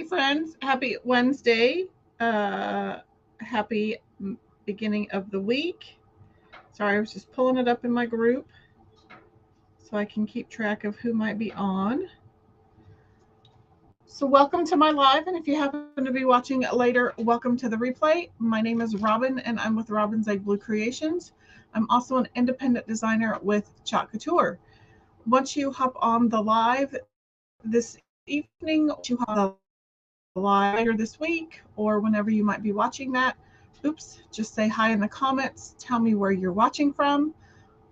friends, happy Wednesday. Happy beginning of the week. Sorry, I was just pulling it up in my group so I can keep track of who might be on. So welcome to my live, and if you happen to be watching later, welcome to the replay. My name is Robin, and I'm with Robin's Egg Blue Creations. I'm also an independent designer with Couture. Once you hop on the live this evening, once you hop on the live later this week, or whenever you might be watching that, just say hi in the comments. Tell me where you're watching from.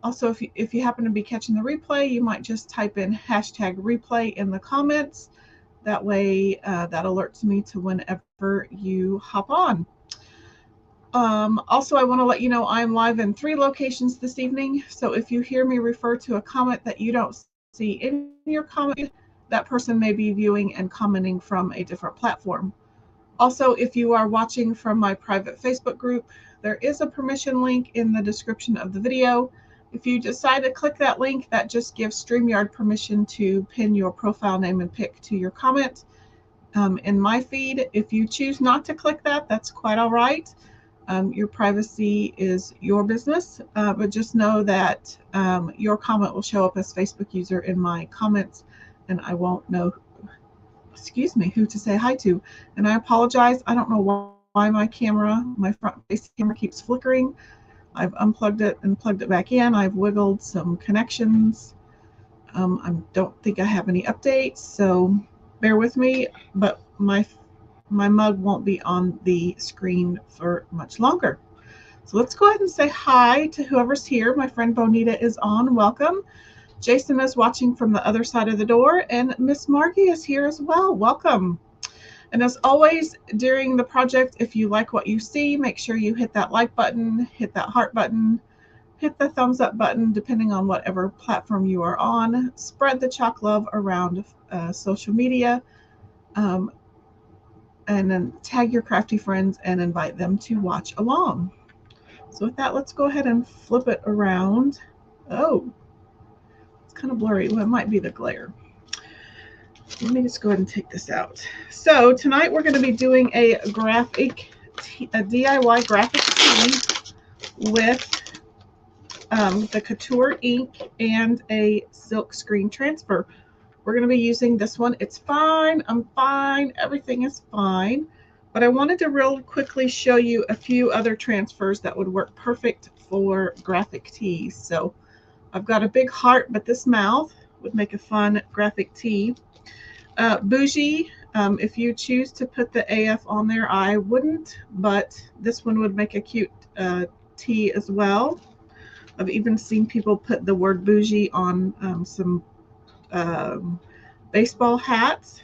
Also, if you happen to be catching the replay, you might just type in hashtag replay in the comments. That way, that alerts me to whenever you hop on. Also, I want to let you know I'm live in 3 locations this evening. So if you hear me refer to a comment that you don't see in your comment feed, that person may be viewing and commenting from a different platform. Also, if you are watching from my private Facebook group, there is a permission link in the description of the video. If you decide to click that link, that just gives StreamYard permission to pin your profile name and pic to your comment in my feed. If you choose not to click that, that's quite all right. Your privacy is your business, but just know that your comment will show up as Facebook user in my comments, and I won't know, who to say hi to. And I apologize. I don't know why my front-facing camera keeps flickering. I've unplugged it and plugged it back in. I've wiggled some connections. I don't think I have any updates, so bear with me, but my mug won't be on the screen for much longer. So let's go ahead and say hi to whoever's here. My friend Bonita is on. Welcome. Jason is watching from the other side of the door, and Miss Margie is here as well. Welcome. And as always, during the project, if you like what you see, make sure you hit that like button, hit that heart button, hit the thumbs up button, depending on whatever platform you are on. Spread the chalk love around social media, and then tag your crafty friends and invite them to watch along. So with that, let's go ahead and flip it around. Oh, it's kind of blurry. Well, it might be the glare. Let me just go ahead and take this out. So tonight we're going to be doing a DIY graphic tee with the Couture ink and a silk screen transfer. We're going to be using this one. It's fine. I'm fine. Everything is fine. But I wanted to real quickly show you a few other transfers that would work perfect for graphic tees. So I've got a big heart, but this mouth would make a fun graphic tee. Bougie, if you choose to put the AF on there, I wouldn't, but this one would make a cute tee as well. I've even seen people put the word bougie on some baseball hats.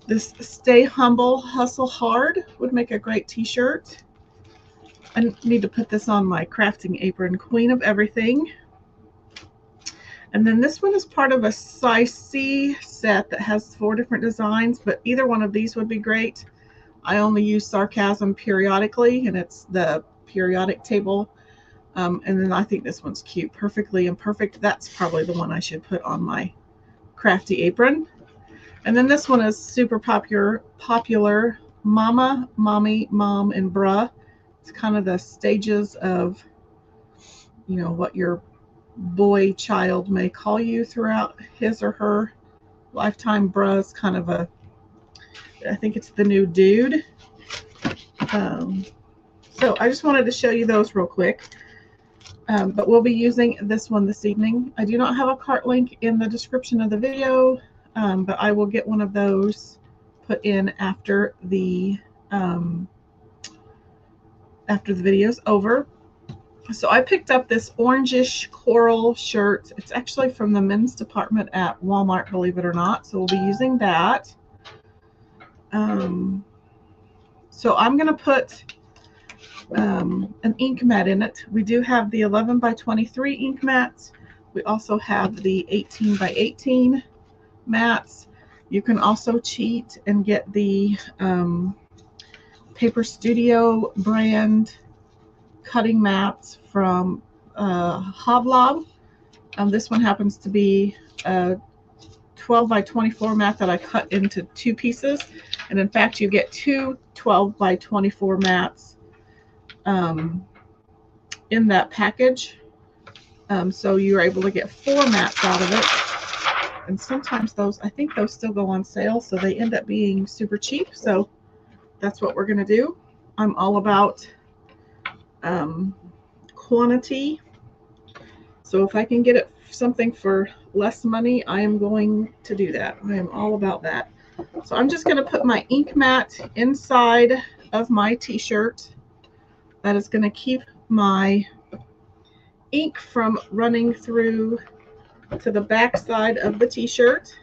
This Stay Humble, Hustle Hard would make a great t-shirt. I need to put this on my crafting apron, Queen of Everything. And then this one is part of a size C set that has 4 different designs, but either one of these would be great. I only use sarcasm periodically, and it's the periodic table. And then I think this one's cute. Perfectly Imperfect. That's probably the one I should put on my crafty apron. And then this one is super popular. Mama, Mommy, Mom, and Bruh. It's kind of the stages of, what your boy child may call you throughout his or her lifetime. Bruh is kind of I think it's the new dude. So I just wanted to show you those real quick. But we'll be using this one this evening. I do not have a cart link in the description of the video, but I will get one of those put in after the video's over. So I picked up this orangish coral shirt. It's actually from the men's department at Walmart, believe it or not. So we'll be using that. So I'm going to put an ink mat in it. We do have the 11 by 23 ink mats. We also have the 18 by 18 mats. You can also cheat and get the Paper Studio brand cutting mats from Hoblob. This one happens to be a 12 by 24 mat that I cut into 2 pieces. And in fact, you get 2 12 by 24 mats in that package. So you're able to get 4 mats out of it. And sometimes those, I think those still go on sale, so they end up being super cheap. So that's what we're going to do. I'm all about quantity. So if I can get it something for less money, I am going to do that. I am all about that. So I'm just going to put my ink mat inside of my t-shirt. That is going to keep my ink from running through to the back side of the t-shirt.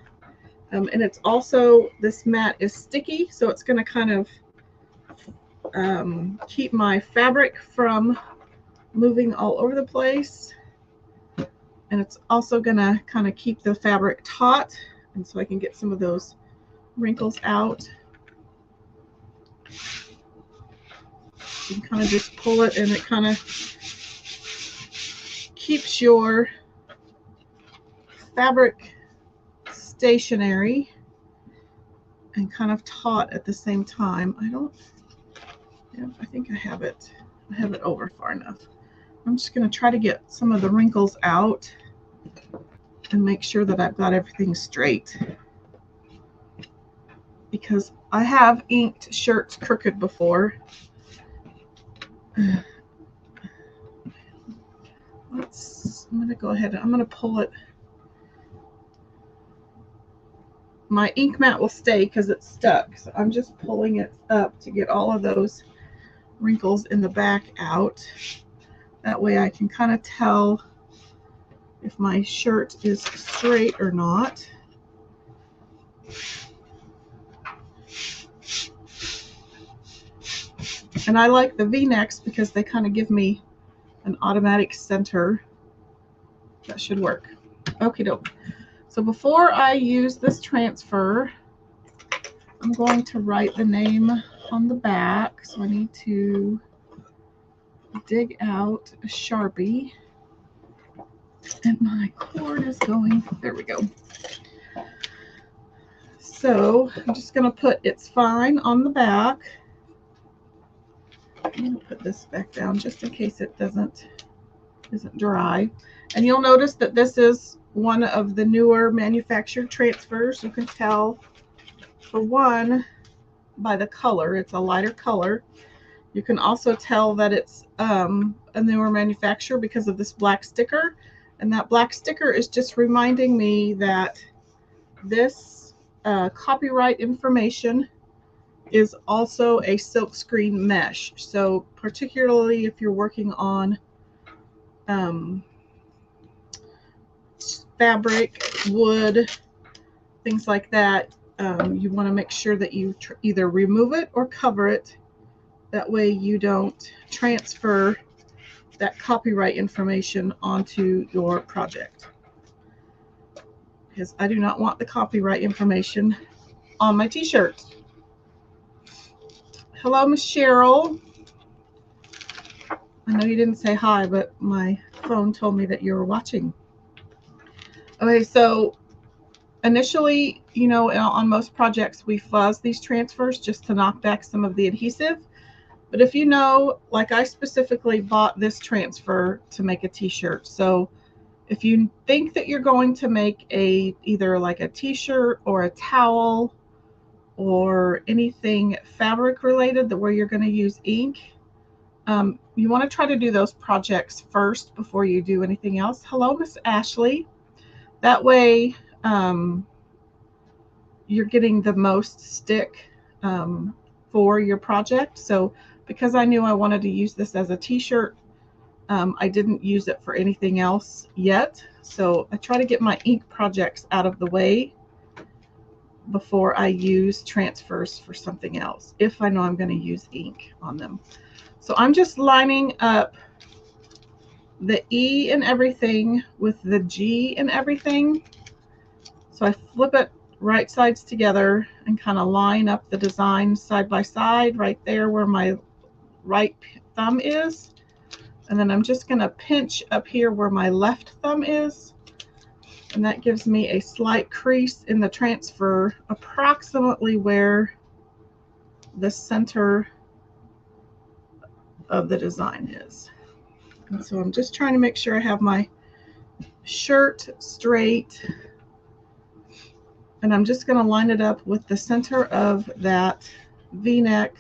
And it's also, this mat is sticky, so it's going to kind of keep my fabric from moving all over the place. And it's also going to kind of keep the fabric taut, and so I can get some of those wrinkles out. You can kind of just pull it, and it kind of keeps your fabric stationary and kind of taut at the same time. I think I have it over far enough. I'm just going to try to get some of the wrinkles out and make sure that I've got everything straight, because I have inked shirts crooked before. I'm going to go ahead and I'm going to pull it. My ink mat will stay because it's stuck, so I'm just pulling it up to get all of those wrinkles in the back out. That way I can kind of tell if my shirt is straight or not. And I like the V-necks because they kind of give me an automatic center. That should work. Okie doke. So before I use this transfer, I'm going to write the name on the back. So I need to dig out a Sharpie. And my cord is going, there we go. So I'm just going to put "It's fine" on the back. I'm going to put this back down just in case it isn't dry. And you'll notice that this is one of the newer manufactured transfers. You can tell, for one, by the color. It's a lighter color. You can also tell that it's a newer manufacturer because of this black sticker. And that black sticker is just reminding me that this copyright information is also a silkscreen mesh. So particularly if you're working on fabric, wood, things like that, you want to make sure that you either remove it or cover it. That way you don't transfer that copyright information onto your project, because I do not want the copyright information on my t-shirt. Hello, Miss Cheryl. I know you didn't say hi, but my phone told me that you were watching. Okay, so initially, you know, on most projects, we fuzz these transfers just to knock back some of the adhesive. But if you know, like I specifically bought this transfer to make a t-shirt. So if you think that you're going to make either like a t-shirt or a towel or anything fabric related where you're going to use ink, you want to try to do those projects first before you do anything else. Hello, Miss Ashley. That way you're getting the most stick for your project. So because I knew I wanted to use this as a t-shirt, I didn't use it for anything else yet. So I try to get my ink projects out of the way before I use transfers for something else, if I know I'm going to use ink on them. So I'm just lining up the E and everything with the G and everything. So I flip it right sides together and kind of line up the design side by side right there where my right thumb is. And then I'm just going to pinch up here where my left thumb is. And that gives me a slight crease in the transfer, approximately where the center of the design is. And so I'm just trying to make sure I have my shirt straight. And I'm just going to line it up with the center of that V-neck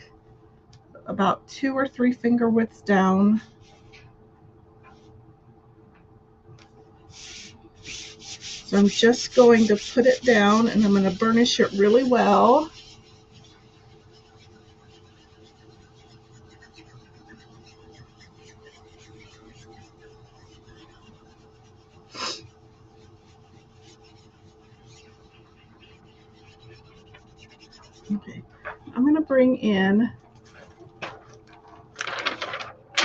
about 2 or 3 finger widths down. So I'm just going to put it down and I'm going to burnish it really well. Okay, I'm going to bring in,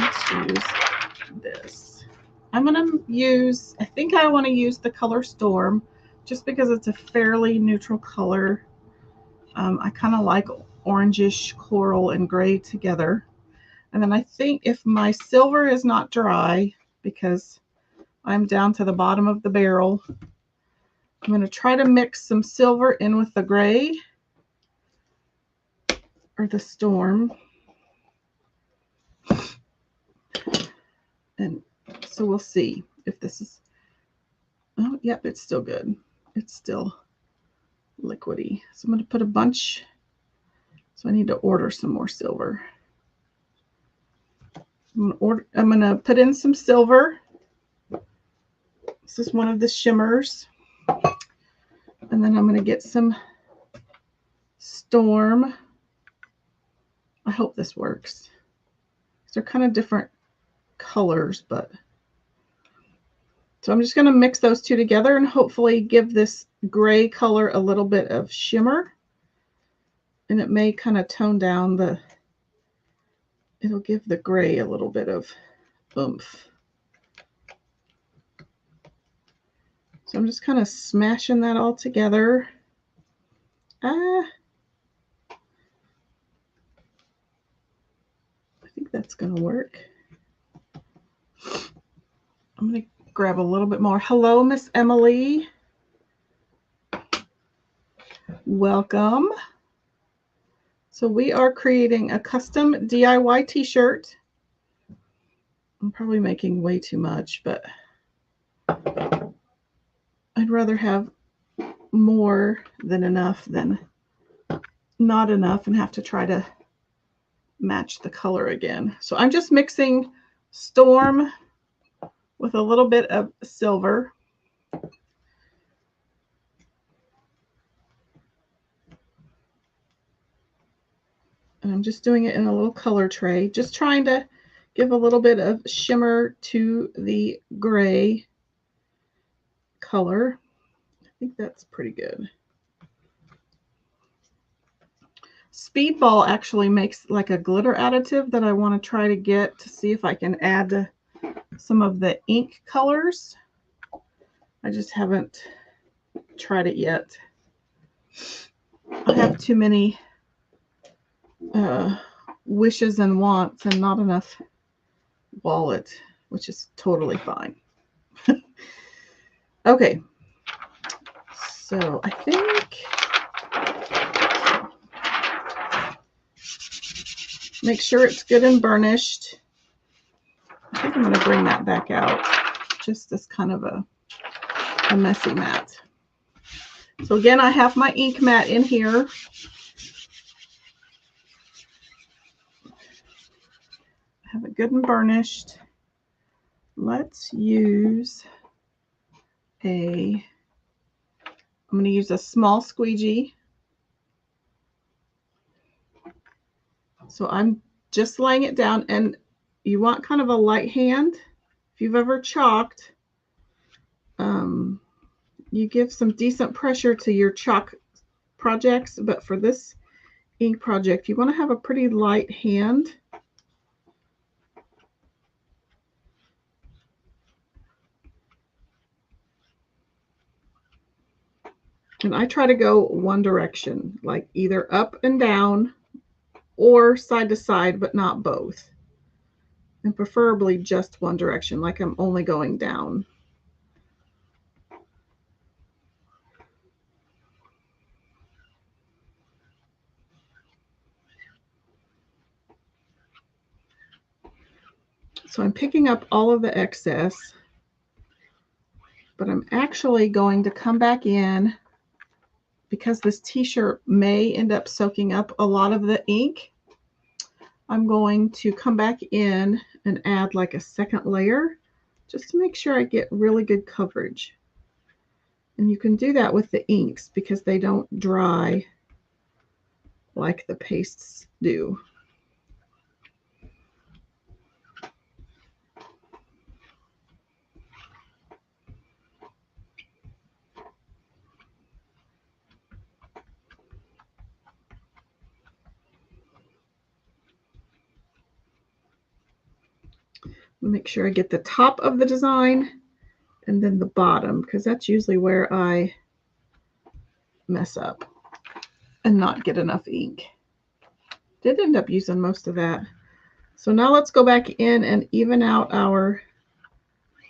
let's use this. I'm going to use, I think I want to use the color Storm just because it's a fairly neutral color. I kind of like orangish coral and gray together. And then I think if my silver is not dry, because I'm down to the bottom of the barrel, I'm going to try to mix some silver in with the gray or the Storm. And so we'll see if this is, oh, yep, it's still good. It's still liquidy. So I'm going to put a bunch, so I need to order some more silver. I'm going to put in some silver. This is one of the shimmers. And then I'm going to get some Storm. I hope this works. They're kind of different colors, but so I'm just going to mix those two together and hopefully give this gray color a little bit of shimmer. And it may kind of tone down the, it'll give the gray a little bit of oomph. So I'm just kind of smashing that all together. I think that's going to work. I'm going to grab a little bit more. Hello, Miss Emily. Welcome. So we are creating a custom DIY t-shirt. I'm probably making way too much, but I'd rather have more than enough than not enough and have to try to match the color again. So I'm just mixing Storm with a little bit of silver. And I'm just doing it in a little color tray, just trying to give a little bit of shimmer to the gray color. I think that's pretty good. Speedball actually makes like a glitter additive that I want to try to get to see if I can add some of the ink colors. I just haven't tried it yet. I have too many wishes and wants and not enough wallet, which is totally fine. Okay, so I think make sure it's good and burnished. I think I'm going to bring that back out, just as kind of a messy mat. So again, I have my ink mat in here. I have it good and burnished. Let's use I'm going to use a small squeegee. So I'm just laying it down, and you want kind of a light hand. If you've ever chalked, you give some decent pressure to your chalk projects, but for this ink project, you want to have a pretty light hand. And I try to go one direction, like either up and down or side to side, but not both. And preferably just one direction, like I'm only going down. So I'm picking up all of the excess, but I'm actually going to come back in because this t-shirt may end up soaking up a lot of the ink. I'm going to come back in and add like a second layer just to make sure I get really good coverage. And you can do that with the inks because they don't dry like the pastes do. Make sure I get the top of the design and then the bottom, because that's usually where I mess up and not get enough ink. Did end up using most of that. So now let's go back in and even out our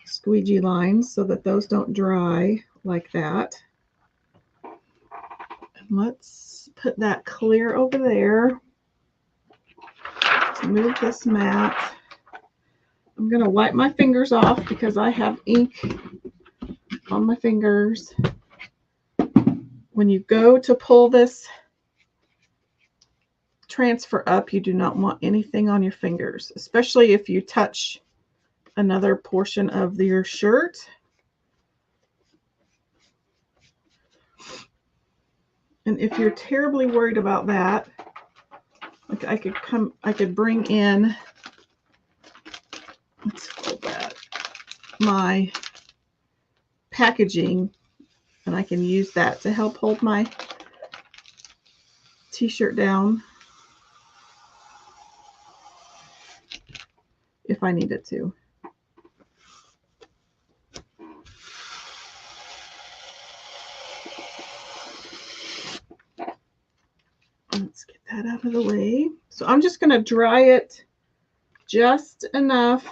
squeegee lines so that those don't dry like that. And let's put that clear over there. Let's move this mat. I'm going to wipe my fingers off because I have ink on my fingers. When you go to pull this transfer up, you do not want anything on your fingers, especially if you touch another portion of your shirt. And if you're terribly worried about that, like I could bring in, let's fold that, my packaging, and I can use that to help hold my t-shirt down if I needed to. Let's get that out of the way. So I'm just going to dry it just enough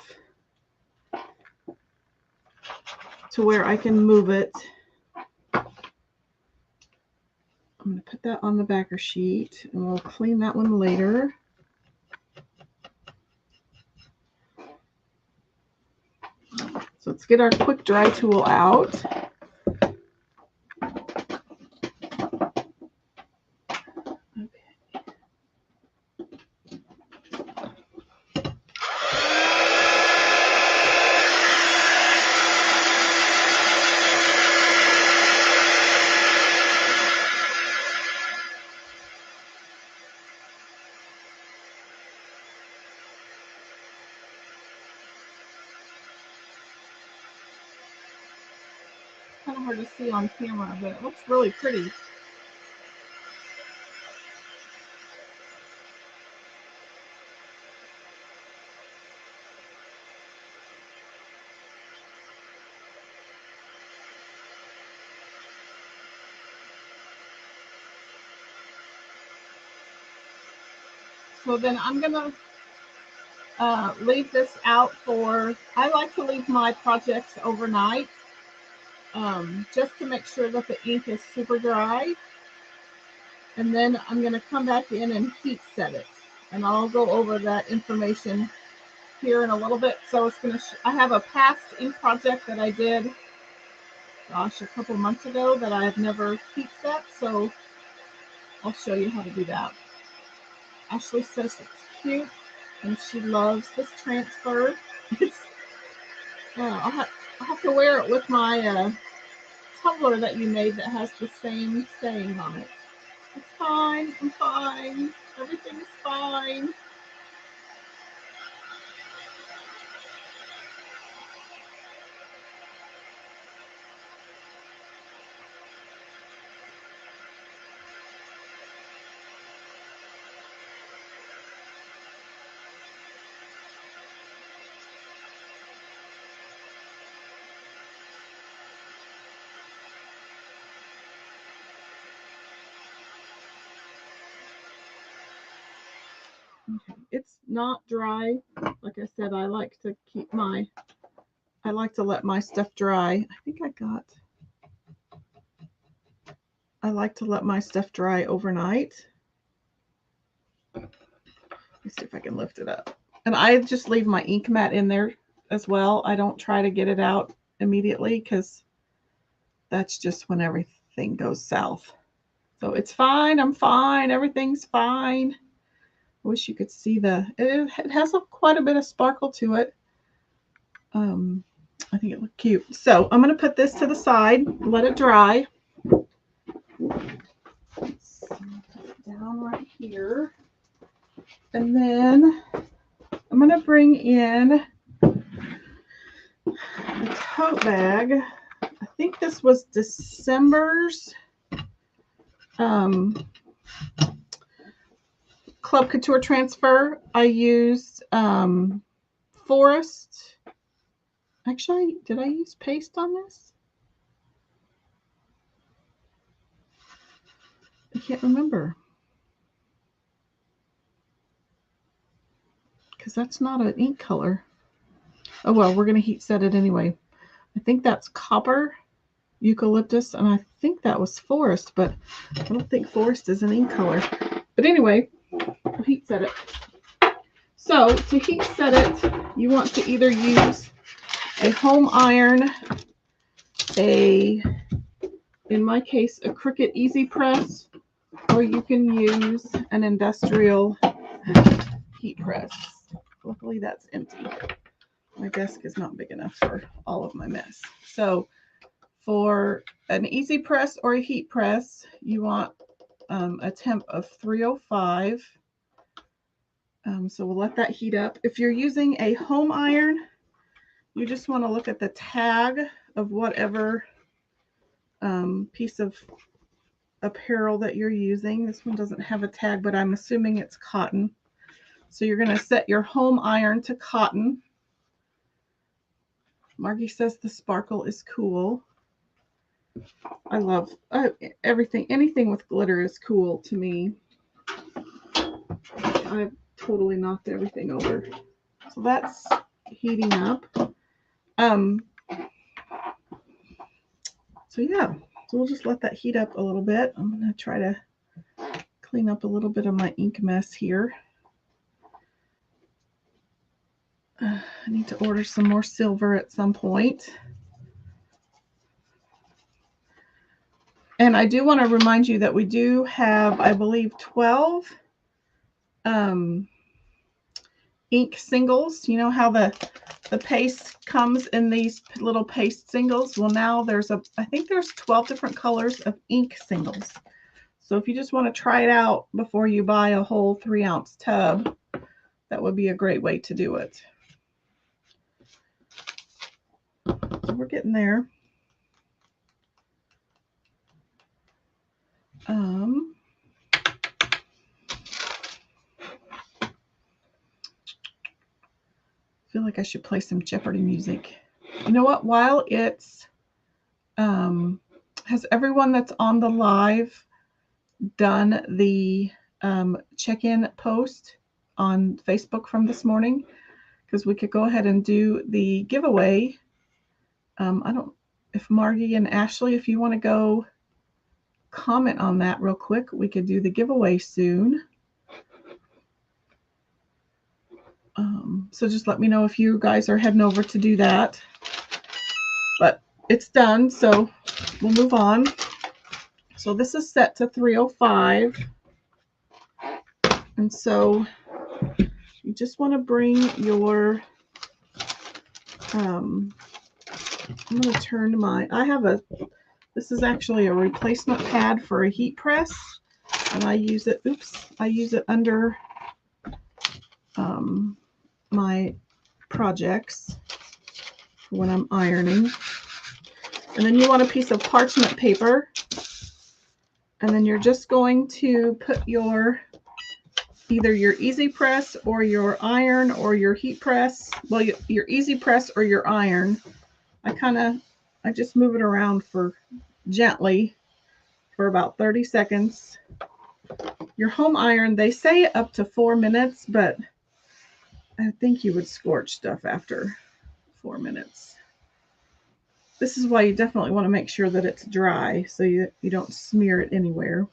to where I can move it. I'm going to put that on the backer sheet and we'll clean that one later. So let's get our quick dry tool out. Kind of hard to see on camera, but it looks really pretty. So then I'm gonna leave this out for, I like to leave my projects overnight just to make sure that the ink is super dry. And then I'm going to come back in and heat set it. And I'll go over that information here in a little bit. So it's going to, I have a past ink project that I did, gosh, a couple months ago that I have never heat set. So I'll show you how to do that. Ashley says it's cute and she loves this transfer. I'll have to wear it with my tumbler that you made that has the same saying on it. It's fine. I'm fine. Everything's fine. Okay. It's not dry. Like I said, I like to let my stuff dry. I like to let my stuff dry overnight. Let me see if I can lift it up. And I just leave my ink mat in there as well. I don't try to get it out immediately because that's just when everything goes south. So it's fine. I'm fine. Everything's fine. I wish you could see it has quite a bit of sparkle to it. I think it looked cute. So I'm going to put this to the side, let it dry. Down right here. And then I'm going to bring in a tote bag. I think this was December's Club Couture transfer. I used Forest. Actually, did I use paste on this? I can't remember. Because that's not an ink color. Oh well, we're going to heat set it anyway. I think that's Copper, Eucalyptus, and I think that was Forest, but I don't think Forest is an ink color. But anyway, I'll heat set it. So to heat set it, you want to either use a home iron, in my case, a Cricut Easy Press, or you can use an industrial heat press. Luckily that's empty. My desk is not big enough for all of my mess. So for an easy press or a heat press, you want a temp of 305. So we'll let that heat up. If you're using a home iron, you just want to look at the tag of whatever piece of apparel that you're using. This one doesn't have a tag, but I'm assuming it's cotton. So you're going to set your home iron to cotton. Margie says the sparkle is cool. I love everything. Anything with glitter is cool to me. I've totally knocked everything over. So that's heating up. So yeah, so we'll just let that heat up a little bit. I'm going to try to clean up a little bit of my ink mess here. I need to order some more silver at some point. And I do want to remind you that we do have, I believe, 12 ink singles. You know how the paste comes in these little paste singles? Well, now I think there's 12 different colors of ink singles. So if you just want to try it out before you buy a whole 3-ounce tub, that would be a great way to do it. So we're getting there. I feel like I should play some Jeopardy music. You know what? While it's, has everyone that's on the live done the check-in post on Facebook from this morning? Because we could go ahead and do the giveaway. If Margie and Ashley, if you want to go comment on that real quick, we could do the giveaway soon. So just let me know if you guys are heading over to do that. But it's done, so we'll move on. So this is set to 305. And so you just want to bring your, I'm going to turn this is actually a replacement pad for a heat press. And I use it under my projects when I'm ironing. And then you want a piece of parchment paper. And then you're just going to put either your easy press or your iron or your heat press. Well, your easy press or your iron. I just move it around gently for about 30 seconds. Your home iron, they say up to 4 minutes, but I think you would scorch stuff after 4 minutes. This is why you definitely want to make sure that it's dry so you don't smear it anywhere.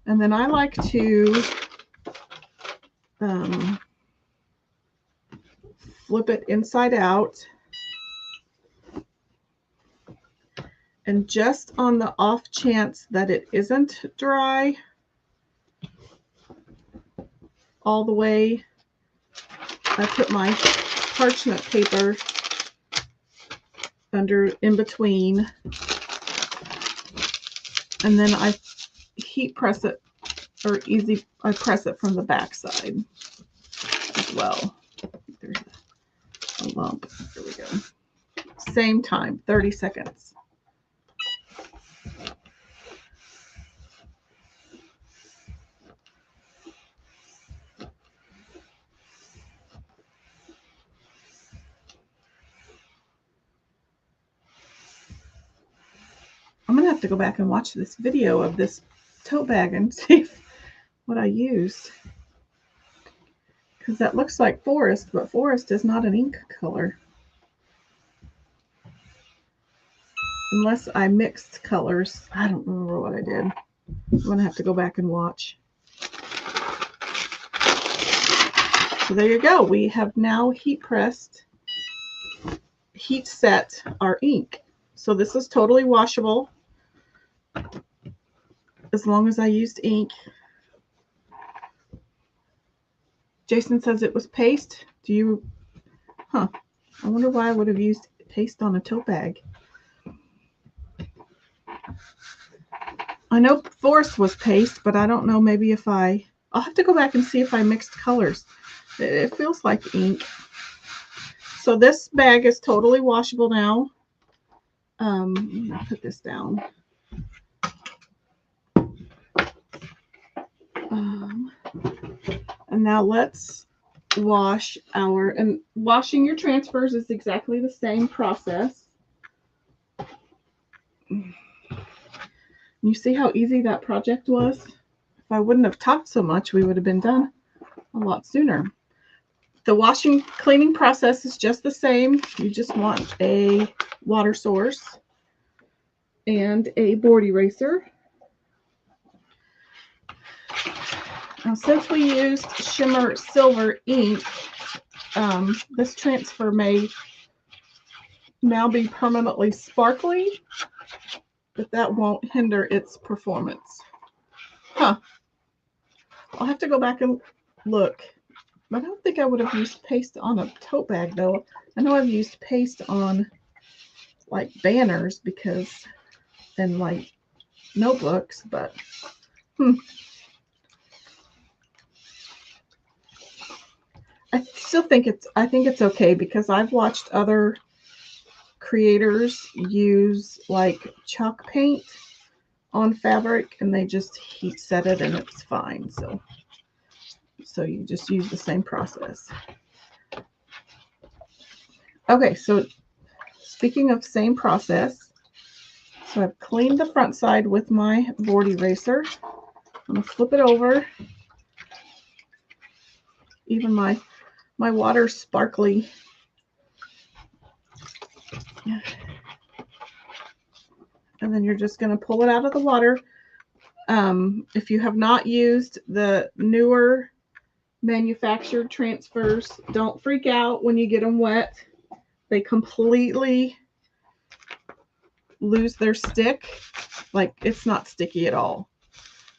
And then I like to flip it inside out. And just on the off chance that it isn't dry all the way, I put my parchment paper in between, and then I heat press it, or I press it from the back side as well. There's a lump. There we go. Same time, 30 seconds. I'm going to have to go back and watch this video of this tote bag and see what I used. Because that looks like forest, but forest is not an ink color. Unless I mixed colors. I don't remember what I did. I'm going to have to go back and watch. So there you go. We have now heat set our ink. So this is totally washable as long as I used ink. Jason says it was paste. I wonder why I would have used paste on a tote bag. I know forest was paste, but I don't know, maybe if I'll have to go back and see if I mixed colors. It feels like ink. So this bag is totally washable now. I'll put this down. And now let's wash and washing your transfers is exactly the same process. You see how easy that project was? If I wouldn't have talked so much, we would have been done a lot sooner. The cleaning process is just the same. You just want a water source and a board eraser. Now, since we used shimmer silver ink, this transfer may now be permanently sparkly, but that won't hinder its performance. I'll have to go back and look. I don't think I would have used paste on a tote bag, though. I know I've used paste on like banners and like notebooks, but I still think I think it's okay, because I've watched other creators use like chalk paint on fabric and they just heat set it and it's fine. So you just use the same process. Okay, so speaking of same process, so I've cleaned the front side with my board eraser. I'm going to flip it over. Even my water's sparkly. And then you're just going to pull it out of the water. If you have not used the newer manufactured transfers, don't freak out when you get them wet. They completely lose their stick. Like, it's not sticky at all.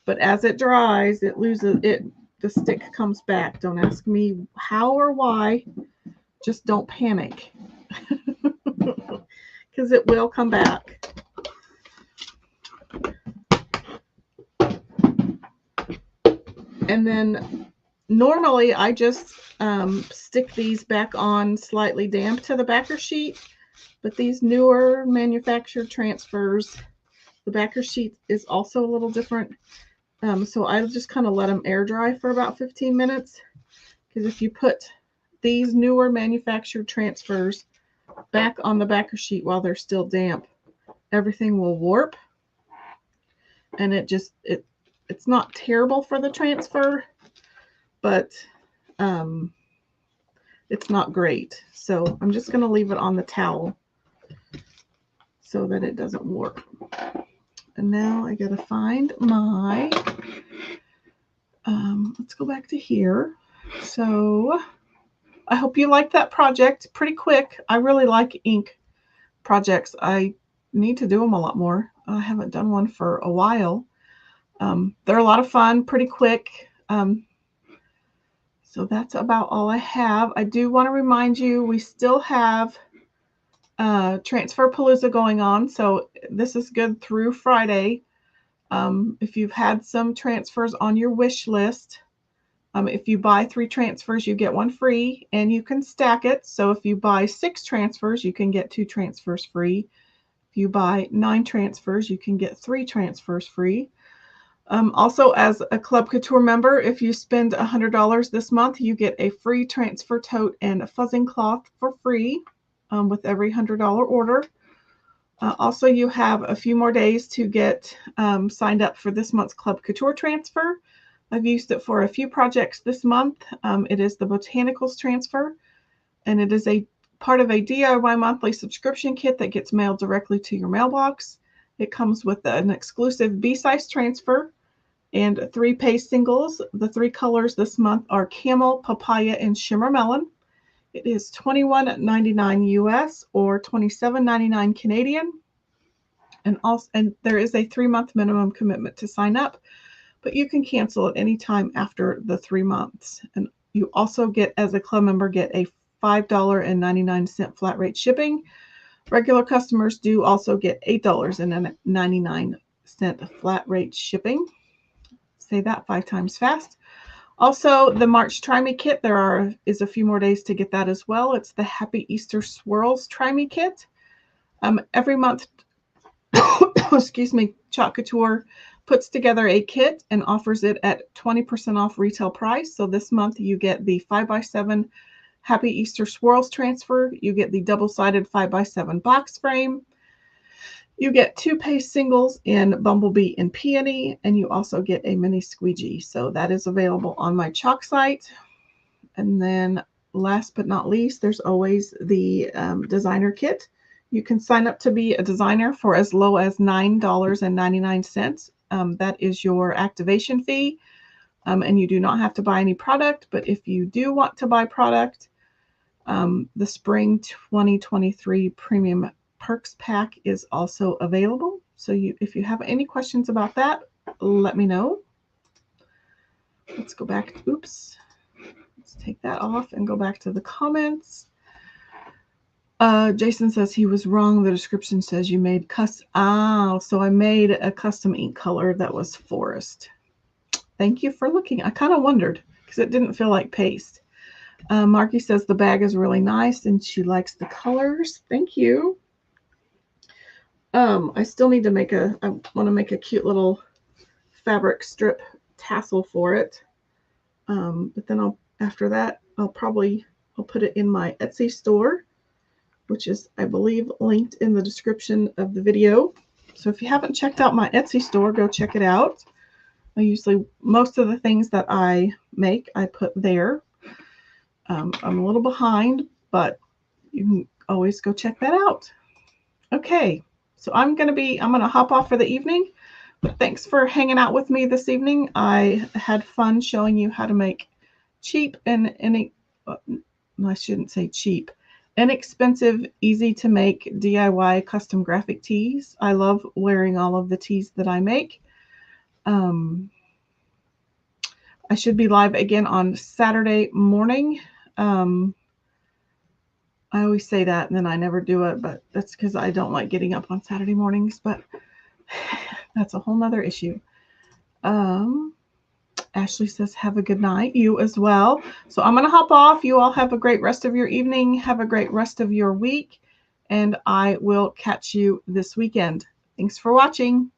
But as it dries, it loses it. The stick comes back. Don't ask me how or why. Just don't panic. Because it will come back. And then normally I just stick these back on slightly damp to the backer sheet. But these newer manufactured transfers, the backer sheet is also a little different. So I just kind of let them air dry for about 15 minutes. Because if you put these newer manufactured transfers back on the backer sheet while they're still damp, everything will warp. And it's not terrible for the transfer, but it's not great. So I'm just going to leave it on the towel so that it doesn't warp. And now I got to find my, let's go back to here. So I hope you like that project. Pretty quick. I really like ink projects. I need to do them a lot more. I haven't done one for a while. They're a lot of fun, pretty quick. So that's about all I have. I do want to remind you, we still have Transfer Palooza going on. So this is good through Friday. If you've had some transfers on your wish list, if you buy 3 transfers, you get 1 free, and you can stack it. So if you buy 6 transfers, you can get 2 transfers free. If you buy 9 transfers, you can get 3 transfers free. Also, as a Club Couture member, if you spend $100 this month, you get a free transfer tote and a fuzzing cloth for free with every $100 order. Also, you have a few more days to get signed up for this month's Club Couture transfer. I've used it for a few projects this month. It is the Botanicals transfer, and it is a part of a DIY monthly subscription kit that gets mailed directly to your mailbox. It comes with an exclusive B-size transfer and 3 paste singles. The 3 colors this month are Camel, Papaya, and Shimmer Melon. It is $21.99 US or $27.99 Canadian. And there is a 3-month minimum commitment to sign up, but you can cancel at any time after the 3 months. And you also get, as a club member, get a $5.99 flat rate shipping. Regular customers do also get $8.99 flat rate shipping. Say that 5 times fast. Also, the March Try Me kit, is a few more days to get that as well. It's the Happy Easter Swirls Try Me kit. Every month, excuse me, Chalk Couture puts together a kit and offers it at 20% off retail price. So this month you get the 5x7 Happy Easter Swirls transfer. You get the double-sided 5x7 box frame. You get 2 paste singles in Bumblebee and Peony, and you also get a mini squeegee. So that is available on my Chalk site. And then last but not least, there's always the designer kit. You can sign up to be a designer for as low as $9.99. That is your activation fee. And you do not have to buy any product. But if you do want to buy product, the Spring 2023 Premium Perks Pack is also available. So if you have any questions about that, let me know. Let's go back. Oops. Let's take that off and go back to the comments. Jason says he was wrong. The description says you made so I made a custom ink color that was forest. Thank you for looking. I kind of wondered because it didn't feel like paste. Marky says the bag is really nice and she likes the colors. Thank you. I still need to I want to make a cute little fabric strip tassel for it. But then after that, I'll put it in my Etsy store, which is, I believe, linked in the description of the video. So if you haven't checked out my Etsy store, go check it out. Most of the things that I make, I put there. I'm a little behind, but you can always go check that out. Okay, so I'm gonna hop off for the evening, but thanks for hanging out with me this evening. I had fun showing you how to make cheap and I shouldn't say cheap, inexpensive, easy to make DIY custom graphic tees. I love wearing all of the tees that I make. I should be live again on Saturday morning. I always say that and then I never do it, but that's because I don't like getting up on Saturday mornings, but that's a whole nother issue. Ashley says, have a good night. You as well. So I'm going to hop off. You all have a great rest of your evening. Have a great rest of your week. And I will catch you this weekend. Thanks for watching.